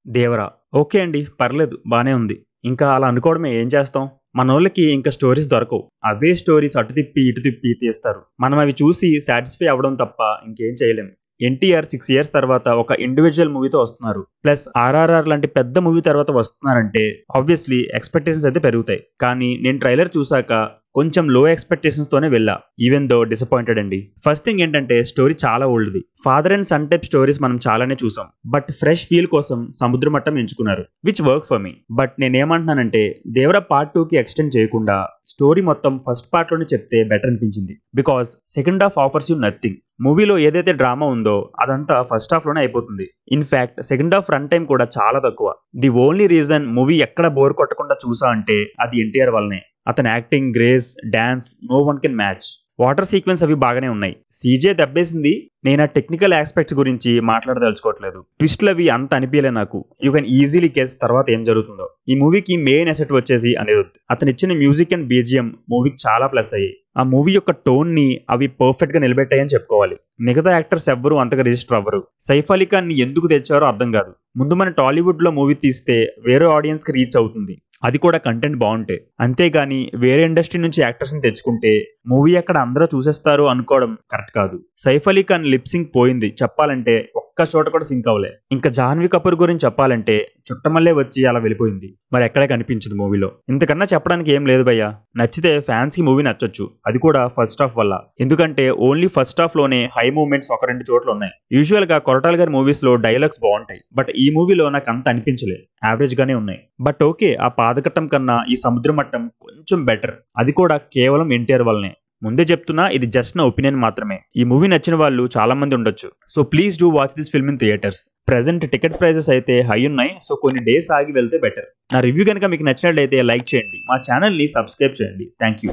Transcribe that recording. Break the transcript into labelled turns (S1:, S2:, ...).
S1: Devara okay అండి. పర్లేదు బానే ఉంది. ఇంకా అలా అనుకోవడమే ఏం చేస్తాం? మనోళ్ళకి ఇంకా స్టోరీస్ దొరకవు. అవే స్టోరీస్ అటు తిప్పి, ఇటు తిప్పి తీస్తారు. మనం అవి చూసి సాటిస్ఫై అవ్వడం తప్ప ఇంకేం చేయలేం. 'ఎన్టీఆర్' 6 ఇయర్స్ తర్వాత ఒక ఇండివిడ్యువల్ మూవీతో వస్తున్నారు. ప్లస్ 'ఆర్ఆర్ఆర్' లాంటి పెద్ద మూవీ తర్వాత వస్తున్నారంటే ఆబ్వియస్లీ ఎక్స్‌పెక్టేషన్స్ అయితే పెరుగుతాయి. కానీ నేను ట్రైలర్ చూసాక కొంచెం లో ఎక్స్‌పెక్టేషన్స్ తోనే వెళ్ళా. ఈవెన్ దో డిసప్పాయింటెడ్ అండి. ఫస్ట్ థింగ్ ఏంటంటే స్టోరీ చాలా ఓల్డ్‌ది. Father and son type stories మనం చాలానే చూసాం. బట్ ఫ్రెష్ ఫీల్ కోసం సముద్ర మట్టం ఎంచుకున్నారు. Which work for me. But నేనేమంటున్నానంటే 'దేవర పార్ట్ 2'కి ఎక్స్టెండ్ చేయకుండా స్టోరీ మొత్తం ఫస్ట్ పార్ట్ లోనే చెప్తే బెటర్ అనిపించింది. Because second half offers you nothing. మూవీలో ఏదైతే డ్రామా ఉందో అదంతా ఫస్ట్ హాఫ్ లోనే అయిపోతుంది. In fact second half run time కూడా చాలా తక్కువ. ది ఓన్లీ రీజన్ మూవీ ఎక్కడ బోర్ కొట్టకుండా చూసా అంటే అది ఎన్టీఆర్ వల్లనే. అతని acting, grace, dance no one can match. Water sequence అవి బాగానే ఉన్నాయి. సీజే దెబ్బేసింది. నేను ఆ టెక్నికల్ ఆస్పెక్ట్స్ గురించి మాట్లాడదలుచుకోవట్లేదు. ట్విస్ట్లు అవి అంత అనిపించలే నాకు. యూ కెన్ ఈజీలీ గెస్ తర్వాత ఏం జరుగుతుందో. ఈ మూవీకి మెయిన్ అసెట్ వచ్చేసి అనిరుద్ధ్. అతను ఇచ్చిన మ్యూజిక్ అండ్ బీజిఎం మూవీకి చాలా ప్లస్ అయ్యాయి. ఆ మూవీ యొక్క టోన్ ని అవి పర్ఫెక్ట్ గా నిలబెట్టాయని చెప్పుకోవాలి. మిగతా యాక్టర్స్ ఎవ్వరూ అంతగా రిజిస్టర్ అవ్వరు. సైఫ్ అలీ ఖాన్ ని ఎందుకు తెచ్చారో అర్థం కాదు. ముందు మన టాలీవుడ్ లో మూవీ తీస్తే వేరే ఆడియన్స్ కి రీచ్ అవుతుంది. అది కూడా కంటెంట్ బాగుంటే. అంతేగాని వేరే ఇండస్ట్రీ నుంచి యాక్టర్స్ ని తెచ్చుకుంటే మూవీ అక్కడ అందరూ చూసేస్తారు అనుకోవడం కరెక్ట్ కాదు. సైఫ్ అలీ ఖాన్ లిప్ సింక్ పోయింది చెప్పాలంటే. ఒక్క చోట కూడా సింక్ అవ్వలే. ఇంకా జాహ్నవి కపూర్ గురించి చెప్పాలంటే చుట్టమల్లే వచ్చి అలా వెళ్ళిపోయింది. మరి ఎక్కడే కనిపించదు మూవీలో. ఇంతకన్నా చెప్పడానికి ఏం లేదు భయ్యా. నచ్చితే ఫ్యాన్స్ కి మూవీ నచ్చొచ్చు. అది కూడా ఫస్ట్ హాఫ్ వల్ల. ఎందుకంటే ఓన్లీ ఫస్ట్ హాఫ్ లోనే హై మూవ్మెంట్స్ ఒక 2 చోట్ల ఉన్నాయి. యూజువల్ గా కొరటాల గారి మూవీస్ లో డైలాగ్స్ బాగుంటాయి. బట్ ఈ మూవీలో నాకు అంత అనిపించలే. యావరేజ్ గానే ఉన్నాయి. బట్ ఓకే, ఆ పాదకట్టం కన్నా ఈ సముద్ర మట్టం కొంచెం బెటర్. అది కూడా కేవలం ఎన్టీఆర్ వల్లనే. ముందే చెప్తున్నా, ఇది జస్ట్ నా ఒపీనియన్ మాత్రమే. ఈ మూవీ నచ్చిన వాళ్ళు చాలా మంది ఉండొచ్చు. So please do watch this film in theatres. Present ticket prices అయితే హై ఉన్నాయి. సో కొన్ని డేస్ ఆగి వెళ్తే బెటర్. నా రివ్యూ కనుక మీకు నచ్చినట్లయితే లైక్ చేయండి. మా ఛానల్ ని సబ్స్క్రైబ్ చేయండి. Thank you.